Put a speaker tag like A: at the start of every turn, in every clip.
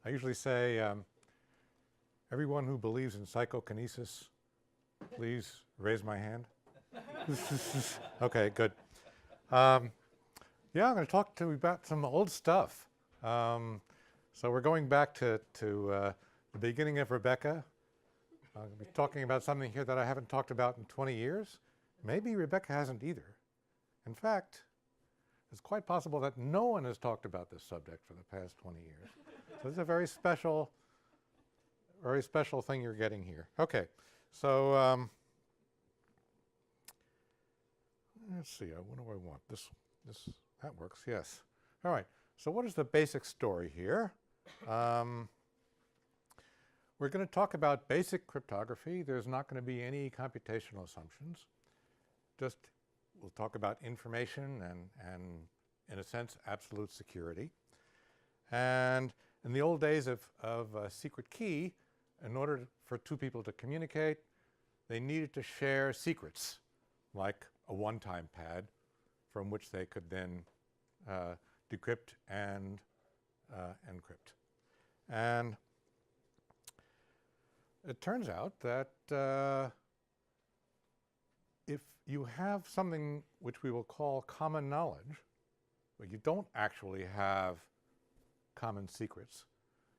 A: I usually say, everyone who believes in psychokinesis, please raise my hand. Okay, good. Yeah, I'm going to talk to you about some old stuff. So we're going back to the beginning of Rebecca. I'm going to be talking about something here that I haven't talked about in 20 years. Maybe Rebecca hasn't either. In fact, it's quite possible that no one has talked about this subject for the past 20 years. So this is a very special thing you're getting here. Okay, so let's see. What do I want? That works. Yes. All right. So what is the basic story here? We're going to talk about basic cryptography. There's not going to be any computational assumptions. Just we'll talk about information and in a sense, absolute security. And in the old days of secret key, in order for two people to communicate, they needed to share secrets, like a one-time pad, from which they could then decrypt and encrypt. And it turns out that if you have something which we will call common knowledge, but you don't actually have common secrets,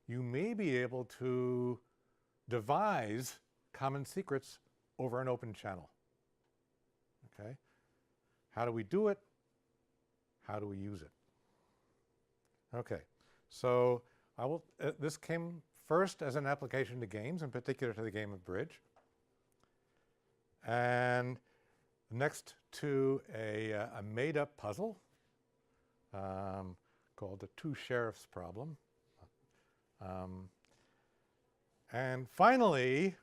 A: you may be able to devise common secrets over an open channel. Okay? How do we do it? How do we use it? Okay, so this came first as an application to games, in particular to the game of bridge, and next to a made-up puzzle called the Two Sheriffs problem. And finally,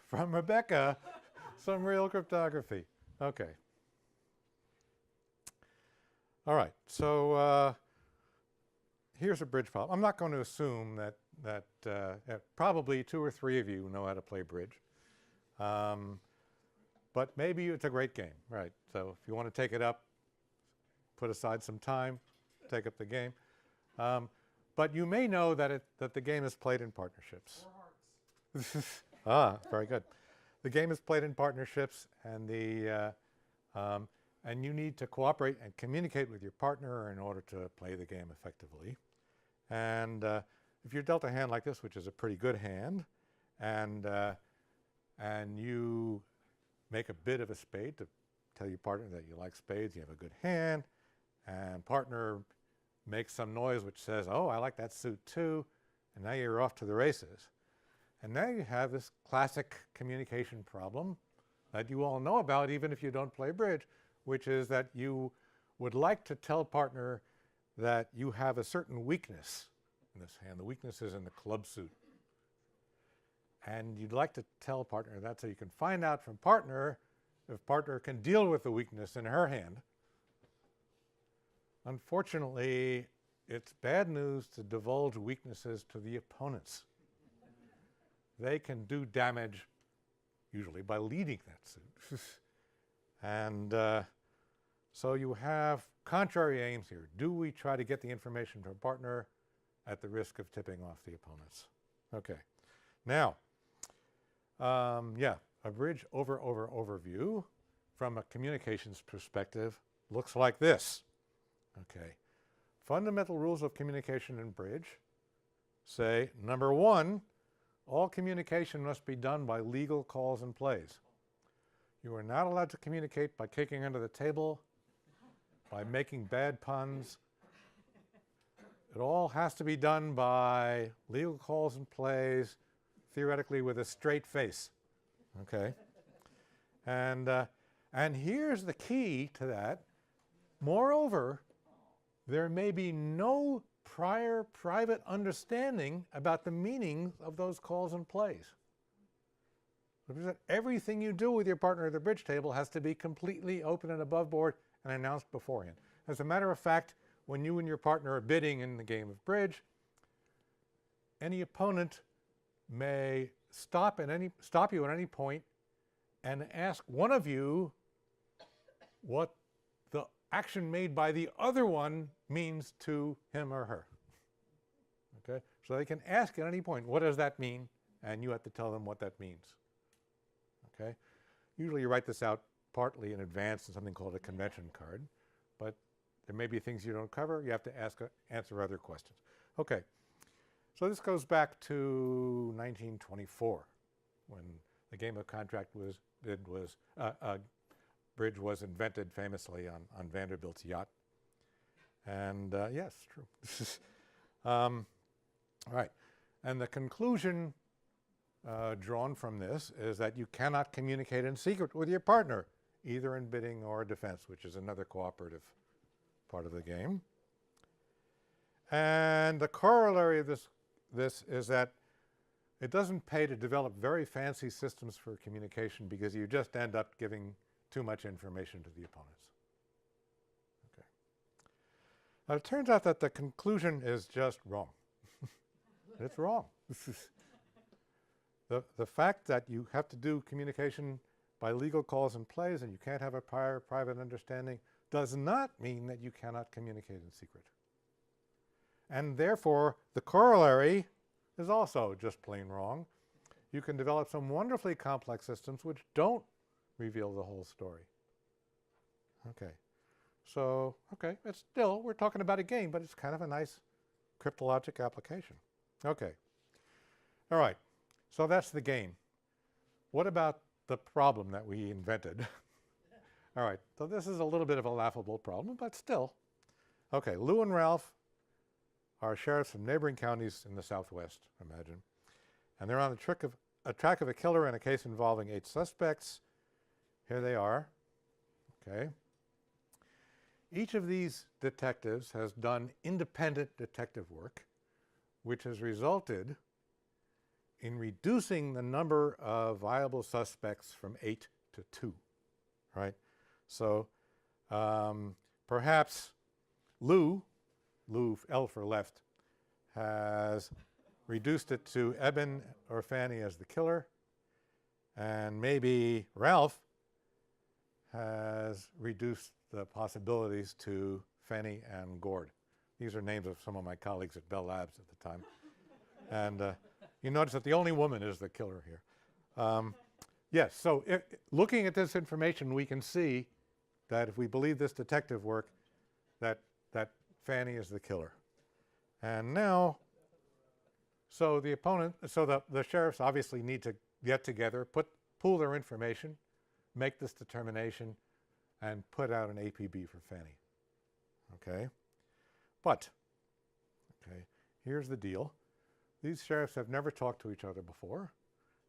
A: from Rebecca, some real cryptography. Okay. All right, so here's a bridge problem. I'm not going to assume that probably 2 or 3 of you know how to play bridge. But maybe it's a great game, right? So if you want to take it up, put aside some time, take up the game. But you may know that the game is played in partnerships. 4 hearts. Ah, very good. The game is played in partnerships, and and you need to cooperate and communicate with your partner in order to play the game effectively. And if you're dealt a hand like this, which is a pretty good hand, and you make a bid of a spade to tell your partner that you like spades, you have a good hand, and partner makes some noise which says, oh, I like that suit too, and now you're off to the races. And now you have this classic communication problem that you all know about even if you don't play bridge, which is that you would like to tell partner that you have a certain weakness in this hand. The weakness is in the club suit. And you'd like to tell partner that so you can find out from partner if partner can deal with the weakness in her hand. Unfortunately, it's bad news to divulge weaknesses to the opponents. They can do damage, usually by leading that suit. And so you have contrary aims here. Do we try to get the information from partner at the risk of tipping off the opponents? Okay. Now, yeah, a bridge overview from a communications perspective looks like this. Okay. Fundamental rules of communication in bridge say, number 1, all communication must be done by legal calls and plays. You are not allowed to communicate by kicking under the table, by making bad puns. It all has to be done by legal calls and plays, theoretically with a straight face. Okay? And here's the key to that. Moreover, there may be no prior private understanding about the meaning of those calls and plays. Everything you do with your partner at the bridge table has to be completely open and above board and announced beforehand. As a matter of fact, when you and your partner are bidding in the game of bridge, any opponent may stop you at any point and ask one of you what the action made by the other one means to him or her. Okay? So they can ask at any point, what does that mean? And you have to tell them what that means. Okay? Usually you write this out partly in advance in something called a convention card, but there may be things you don't cover. You have to answer other questions. Okay. So this goes back to 1924, when the game of contract bridge was invented famously on Vanderbilt's yacht. And yes, true. All right. And the conclusion drawn from this is that you cannot communicate in secret with your partner, either in bidding or defense, which is another cooperative part of the game. And the corollary of this is that it doesn't pay to develop very fancy systems for communication, because you just end up giving too much information to the opponents. Okay. Now it turns out that the conclusion is just wrong. It's wrong. The fact that you have to do communication by legal calls and plays and you can't have a prior private understanding does not mean that you cannot communicate in secret. And therefore, the corollary is also just plain wrong. You can develop some wonderfully complex systems which don't reveal the whole story. Okay. So, okay, it's still, we're talking about a game, but it's kind of a nice cryptologic application. Okay. All right. So that's the game. What about the problem that we invented? All right. So this is a little bit of a laughable problem, but still. Okay. Lew and Ralph are sheriffs from neighboring counties in the Southwest, imagine. And they're on the track of a killer in a case involving 8 suspects. Here they are. Okay. Each of these detectives has done independent detective work, which has resulted in reducing the number of viable suspects from 8 to 2, right? So perhaps Lew, L for left, has reduced it to Eben or Fanny as the killer, and maybe Ralph has reduced the possibilities to Fanny and Gord. These are names of some of my colleagues at Bell Labs at the time. And you notice that the only woman is the killer here. Yes, so looking at this information, we can see that if we believe this detective work, that Fanny is the killer. And now, so the sheriffs obviously need to get together, pool their information, make this determination, and put out an APB for Fanny. Okay? But, okay, here's the deal. These sheriffs have never talked to each other before.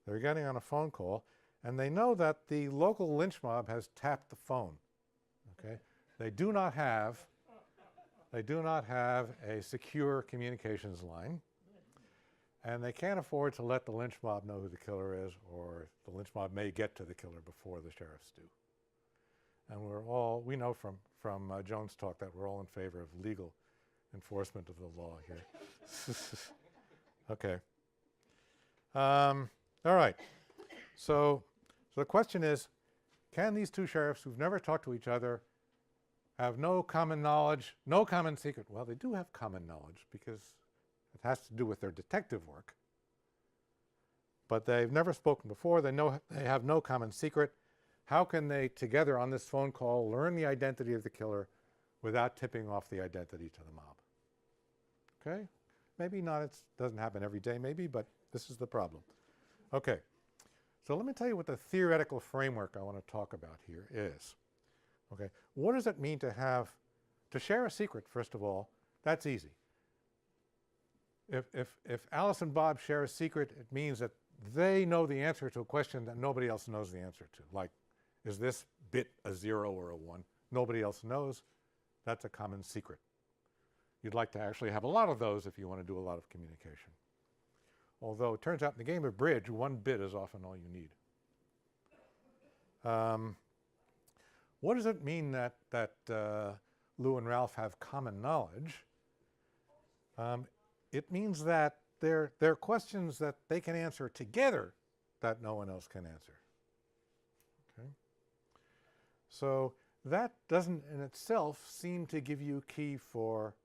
A: They're getting on a phone call, and they know that the local lynch mob has tapped the phone. Okay? They do not have a secure communications line, and they can't afford to let the lynch mob know who the killer is, or the lynch mob may get to the killer before the sheriffs do. And we know from Joan's talk that we're all in favor of legal enforcement of the law here. Okay. All right. So the question is, can these two sheriffs who've never talked to each other have no common knowledge, no common secret? Well, they do have common knowledge because it has to do with their detective work. But they've never spoken before. They have no common secret. How can they, together on this phone call, learn the identity of the killer without tipping off the identity to the mob? Okay? Maybe not, it doesn't happen every day maybe, but this is the problem. Okay. So let me tell you what the theoretical framework I want to talk about here is. Okay. What does it mean to share a secret, first of all? That's easy. If Alice and Bob share a secret, it means that they know the answer to a question that nobody else knows the answer to. Like, is this bit a 0 or a 1? Nobody else knows. That's a common secret. You'd like to actually have a lot of those if you want to do a lot of communication. Although it turns out in the game of bridge, 1 bit is often all you need. What does it mean that Lew and Ralph have common knowledge? It means that there are questions that they can answer together that no one else can answer. Okay? So that doesn't in itself seem to give you a key for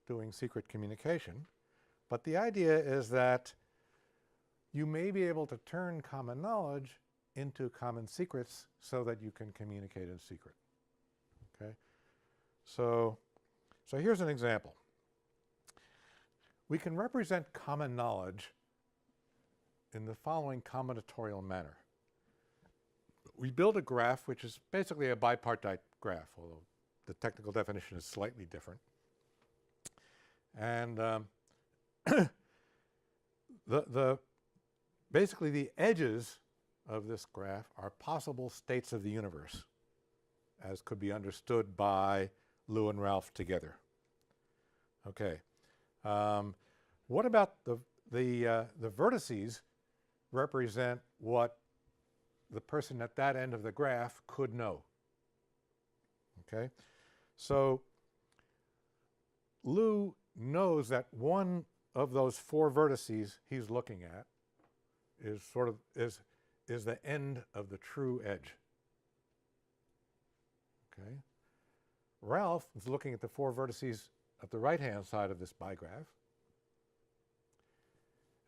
A: doing secret communication. But the idea is that you may be able to turn common knowledge into common secrets so that you can communicate in secret. Okay? So here's an example. We can represent common knowledge in the following combinatorial manner. We build a graph which is basically a bipartite graph, although the technical definition is slightly different. And basically the edges of this graph are possible states of the universe, as could be understood by Lew and Ralph together. Okay. What about the vertices represent what the person at that end of the graph could know. Okay? So Lew knows that one of those four vertices he's looking at is is the end of the true edge. Okay? Ralph is looking at the four vertices at the right-hand side of this bigraph,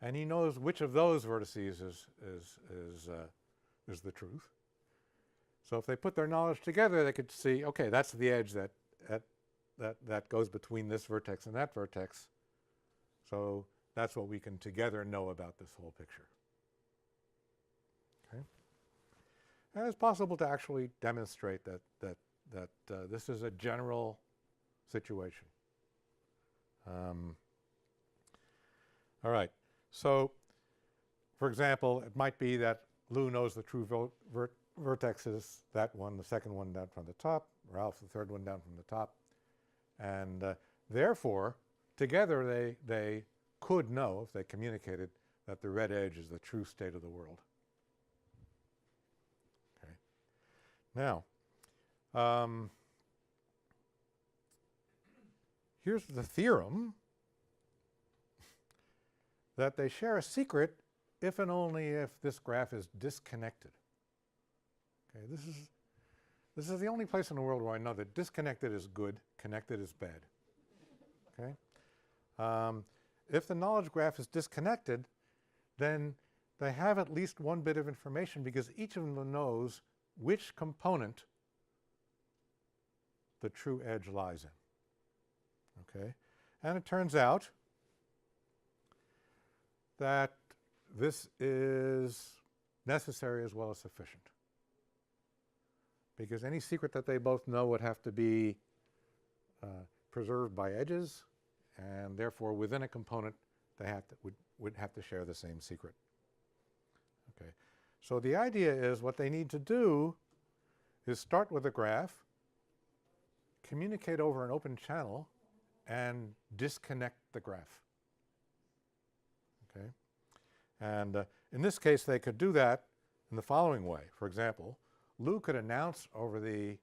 A: and he knows which of those vertices is the truth. So if they put their knowledge together, they could see, okay, that's the edge that goes between this vertex and that vertex. So that's what we can together know about this whole picture. Okay? And it's possible to actually demonstrate that this is a general situation. All right. So, for example, it might be that Lew knows the true vertex is that one, the second one down from the top, Ralph the third one down from the top. And therefore, together they could know, if they communicated, that the red edge is the true state of the world. Okay. Now, here's the theorem that they share a secret if and only if this graph is disconnected. Okay, this is the only place in the world where I know that disconnected is good, connected is bad. Okay? If the knowledge graph is disconnected, then they have at least one bit of information because each of them knows which component the true edge lies in. Okay? And it turns out that this is necessary as well as sufficient, because any secret that they both know would have to be preserved by edges, and therefore within a component they would have to share the same secret. Okay. So the idea is what they need to do is start with a graph, communicate over an open channel, and disconnect the graph. Okay? And in this case, they could do that in the following way. For example, Lew could announce over the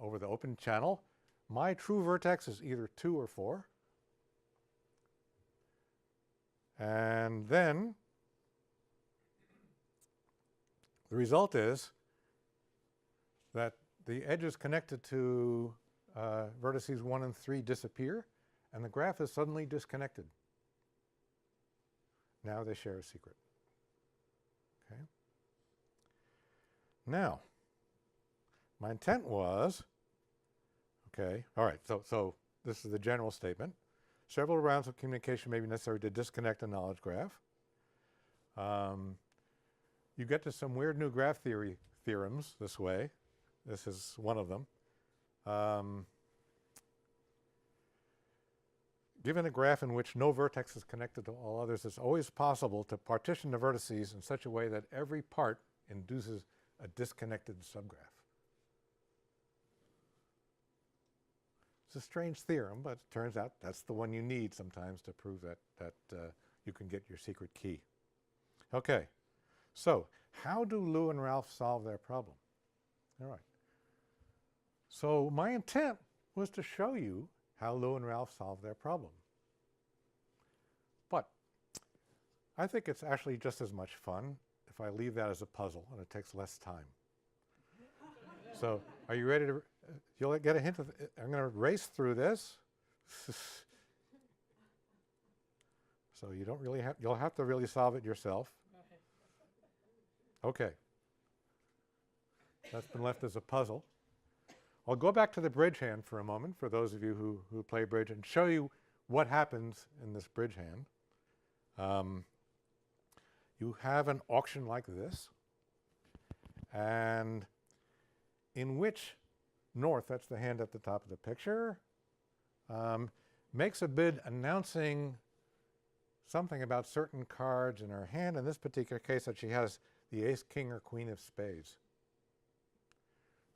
A: open channel, my true vertex is either 2 or 4. And then the result is that the edges connected to vertices 1 and 3 disappear, and the graph is suddenly disconnected. Now they share a secret. Okay? Now, my intent was, okay, all right, so this is the general statement. Several rounds of communication may be necessary to disconnect a knowledge graph. You get to some weird new graph theory theorems this way. This is one of them. Given a graph in which no vertex is connected to all others, it's always possible to partition the vertices in such a way that every part induces a disconnected subgraph. It's a strange theorem, but it turns out that's the one you need sometimes to prove that you can get your secret key. Okay, so how do Lew and Ralph solve their problem? All right. So my intent was to show you how Lew and Ralph solve their problem. But I think it's actually just as much fun if I leave that as a puzzle and it takes less time. So are you ready to, you'll get a hint of, I'm going to race through this. So you don't really have, you'll have to really solve it yourself. Okay. That's been left as a puzzle. I'll go back to the bridge hand for a moment for those of you who play bridge and show you what happens in this bridge hand. You have an auction like this, and in which North, that's the hand at the top of the picture, makes a bid announcing something about certain cards in her hand. In this particular case, that she has the ace, king, or queen of spades.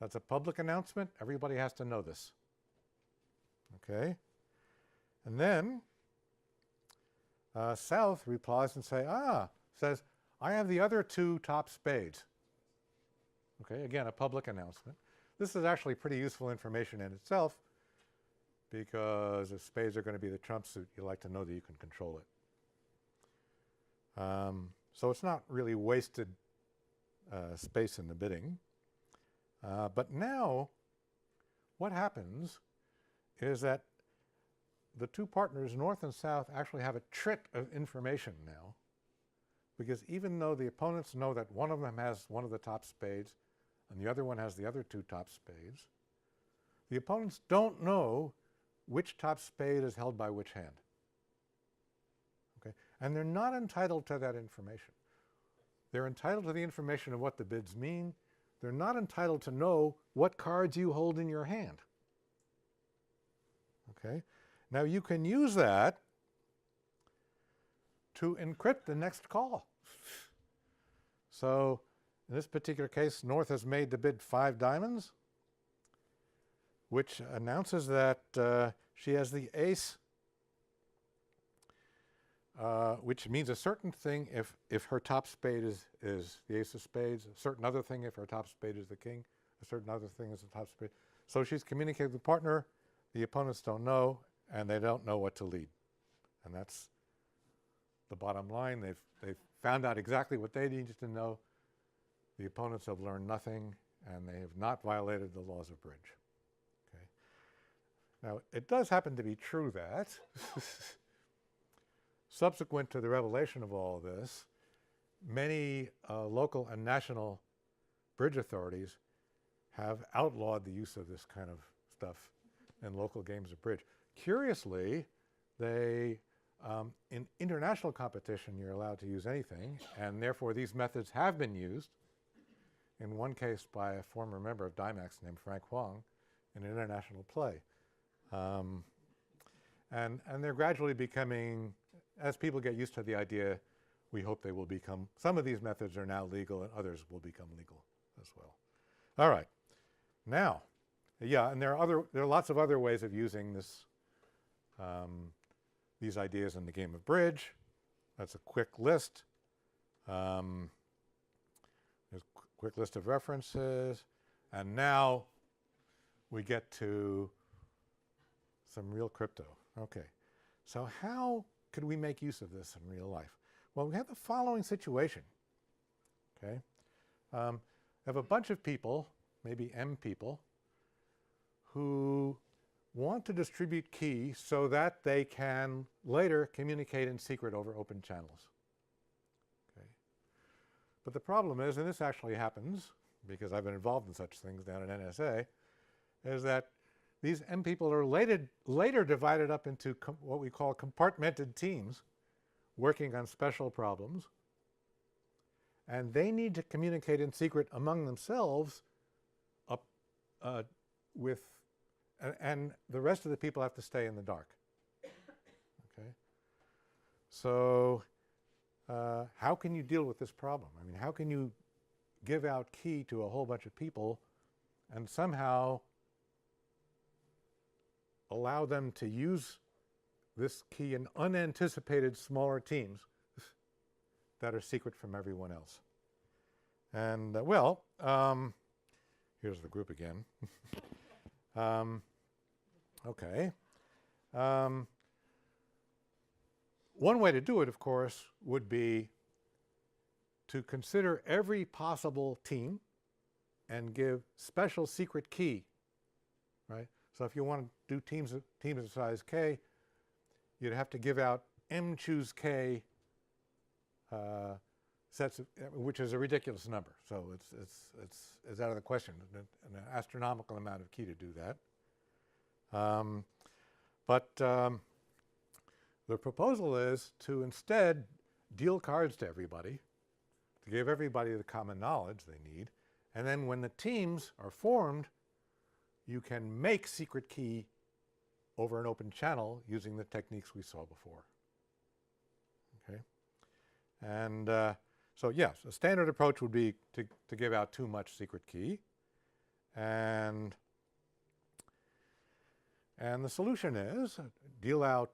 A: That's a public announcement. Everybody has to know this. Okay? And then South replies and says, I have the other two top spades. Okay, again, a public announcement. This is actually pretty useful information in itself, because if spades are going to be the trump suit, you like to know that you can control it. So it's not really wasted space in the bidding. But now, what happens is that the two partners, North and South, actually have a trick of information now, because even though the opponents know that one of them has one of the top spades and the other one has the other two top spades, the opponents don't know which top spade is held by which hand. Okay? And they're not entitled to that information. They're entitled to the information of what the bids mean. They're not entitled to know what cards you hold in your hand. Okay? Now you can use that to encrypt the next call. So in this particular case, North has made the bid 5 diamonds, which announces that she has the ace, which means a certain thing if her top spade is the ace of spades, a certain other thing if her top spade is the king, a certain other thing is the top spade. So she's communicating with the partner, the opponents don't know, and they don't know what to lead. And that's the bottom line. They've found out exactly what they needed to know. The opponents have learned nothing, and they have not violated the laws of bridge. Okay. Now, it does happen to be true that subsequent to the revelation of all of this, many local and national bridge authorities have outlawed the use of this kind of stuff in local games of bridge. Curiously, they, in international competition, you're allowed to use anything, and therefore these methods have been used, in one case by a former member of DIMACS named Frank Huang, in an international play. And they're gradually becoming, as people get used to the idea, we hope they will become, some of these methods are now legal and others will become legal as well. All right. Now, yeah, and there are lots of other ways of using this, these ideas in the game of bridge. That's a quick list. There's a quick list of references. And now we get to some real crypto. Okay. So how could we make use of this in real life? Well, we have the following situation. Okay. We have a bunch of people, maybe M people, who want to distribute key so that they can later communicate in secret over open channels. Okay. But the problem is, and this actually happens because I've been involved in such things down at NSA, is that these M people are later divided up into what we call compartmented teams working on special problems, and they need to communicate in secret among themselves and the rest of the people have to stay in the dark. Okay? So how can you deal with this problem? I mean, how can you give out key to a whole bunch of people and somehow allow them to use this key in unanticipated smaller teams that are secret from everyone else? And well, here's the group again. Okay. One way to do it, of course, would be to consider every possible team and give special secret key, right? So if you want to do teams of size K, you'd have to give out M choose K sets, which is a ridiculous number. So it's out of the question, an astronomical amount of key to do that. The proposal is to instead deal cards to everybody, to give everybody the common knowledge they need, and then when the teams are formed, you can make secret key over an open channel using the techniques we saw before. Okay, and so yes, a standard approach would be to give out too much secret key, and the solution is deal out,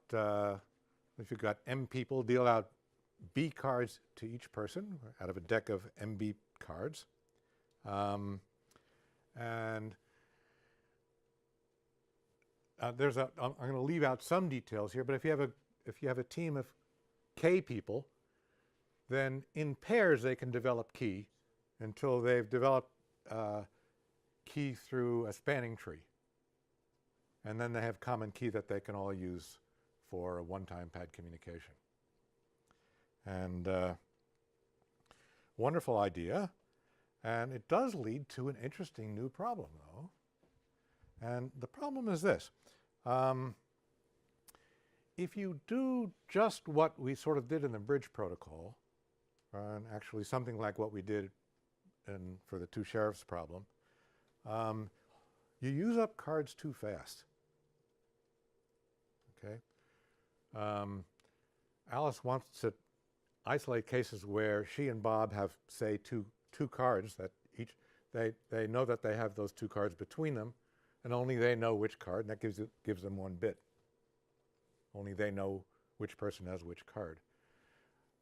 A: if you've got M people, deal out B cards to each person out of a deck of MB cards. I'm going to leave out some details here, but if you have a team of K people, then in pairs they can develop key until they've developed key through a spanning tree. And then they have common key that they can all use for a one-time pad communication. And wonderful idea. And it does lead to an interesting new problem, though. And the problem is this. If you do just what we sort of did in the bridge protocol, and actually something like what we did for the two sheriffs problem, you use up cards too fast. Okay? Alice wants to isolate cases where she and Bob have, say, two cards that each, they know that they have those two cards between them, and only they know which card, and that gives them one bit. Only they know which person has which card.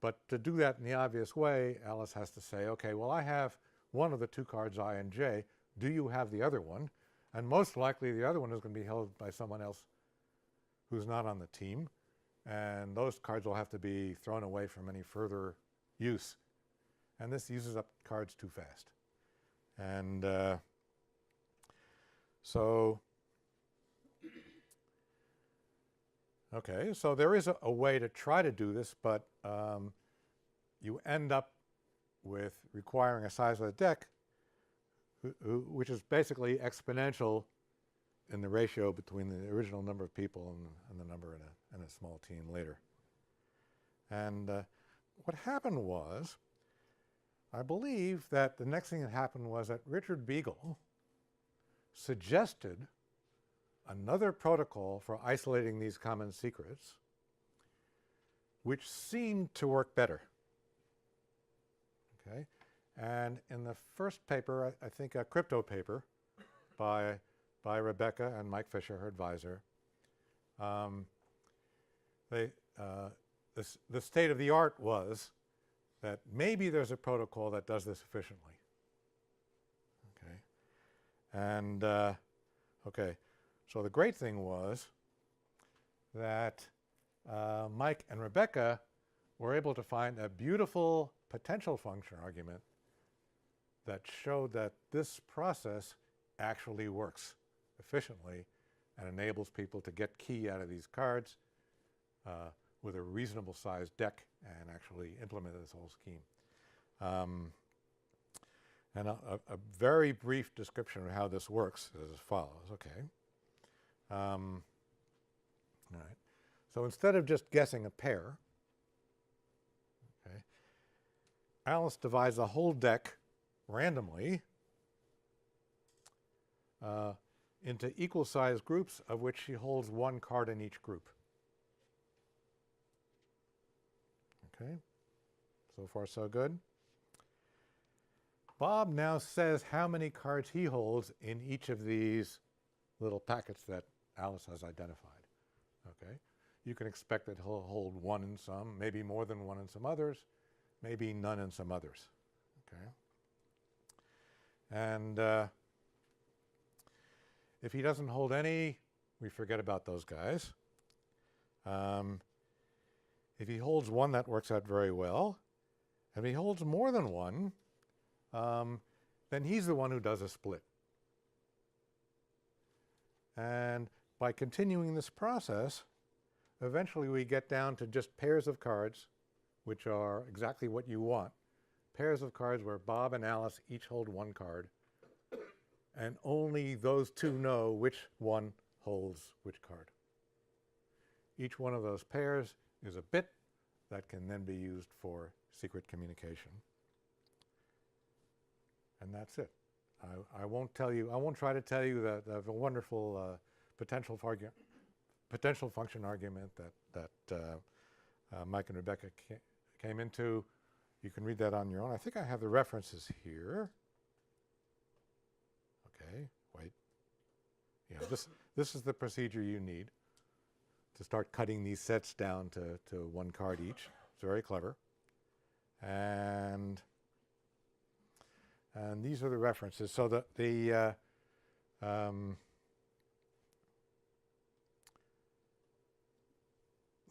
A: But to do that in the obvious way, Alice has to say, okay, well, I have one of the two cards, I and J. Do you have the other one? And most likely the other one is going to be held by someone else who's not on the team. And those cards will have to be thrown away from any further use. And this uses up cards too fast. And okay, so there is a way to try to do this, but you end up with requiring a size of the deck which is basically exponential in the ratio between the original number of people and the number in a small team later. And what happened was, I believe that the next thing that happened was that Richard Beagle suggested another protocol for isolating these common secrets, which seemed to work better. Okay, and in the first paper, I think a crypto paper by Rebecca and Mike Fisher, her advisor, the state of the art was that maybe there's a protocol that does this efficiently. Okay, and okay, so the great thing was that Mike and Rebecca were able to find a beautiful potential function argument that showed that this process actually works efficiently and enables people to get key out of these cards with a reasonable sized deck and actually implement this whole scheme. And a very brief description of how this works is as follows. Okay. All right. So instead of just guessing a pair, okay, Alice divides the whole deck randomly into equal sized groups of which she holds one card in each group. Okay, so far so good. Bob now says how many cards he holds in each of these little packets that Alice has identified. Okay, you can expect that he'll hold one in some, maybe more than one in some others, maybe none in some others. Okay, and if he doesn't hold any, we forget about those guys. If he holds one, that works out very well. If he holds more than one, then he's the one who does a split. And by continuing this process, eventually we get down to just pairs of cards, which are exactly what you want. Pairs of cards where Bob and Alice each hold one card, and only those two know which one holds which card. Each one of those pairs is a bit that can then be used for secret communication. And that's it. I won't try to tell you the wonderful potential function argument that Mike and Rebecca came into. You can read that on your own. I think I have the references here. Okay, wait. Yeah, this is the procedure you need to start cutting these sets down to one card each. It's very clever. And these are the references. So the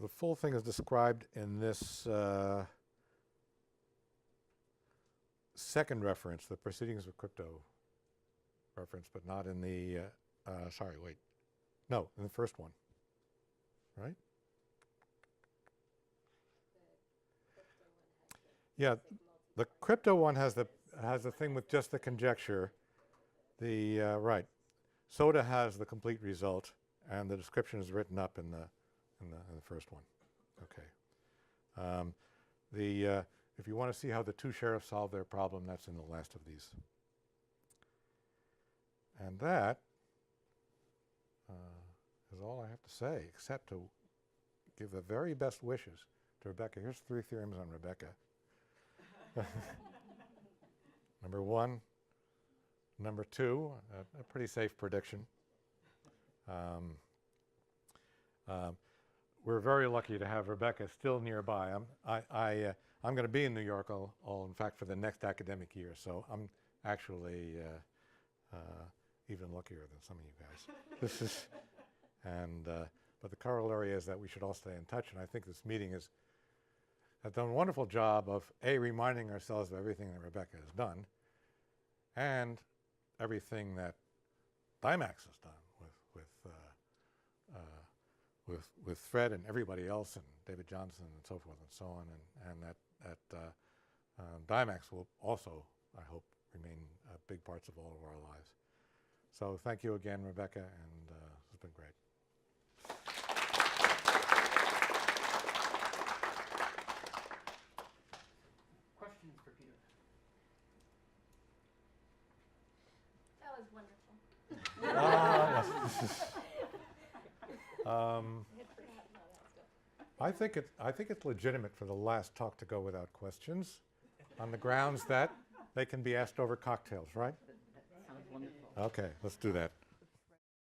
A: full thing is described in this second reference, the Proceedings of Crypto reference, but not in the, sorry, wait. No, in the first one, right? Yeah, the crypto one has the thing with just the conjecture. The right, Soda has the complete result, and the description is written up in the first one. Okay. If you want to see how the two sheriffs solve their problem, that's in the last of these. And that is all I have to say, except to give the very best wishes to Rebecca. Here's 3 theorems on Rebecca. Number 1. Number 2, a pretty safe prediction. We're very lucky to have Rebecca still nearby. I'm going to be in New York all in fact for the next academic year, so I'm actually even luckier than some of you guys. This is, but the corollary is that we should all stay in touch, and I think this meeting has done a wonderful job of reminding ourselves of everything that Rebecca has done, and everything that DIMACS has done with Fred and everybody else, and David Johnson and so forth and so on, and that DIMACS will also, I hope, remain big parts of all of our lives. So thank you again, Rebecca, and it's been great.
B: Questions for Peter?
C: That was wonderful.
A: I think it's legitimate for the last talk to go without questions, on the grounds that they can be asked over cocktails, right?
B: Sounds wonderful.
A: Okay, let's do that.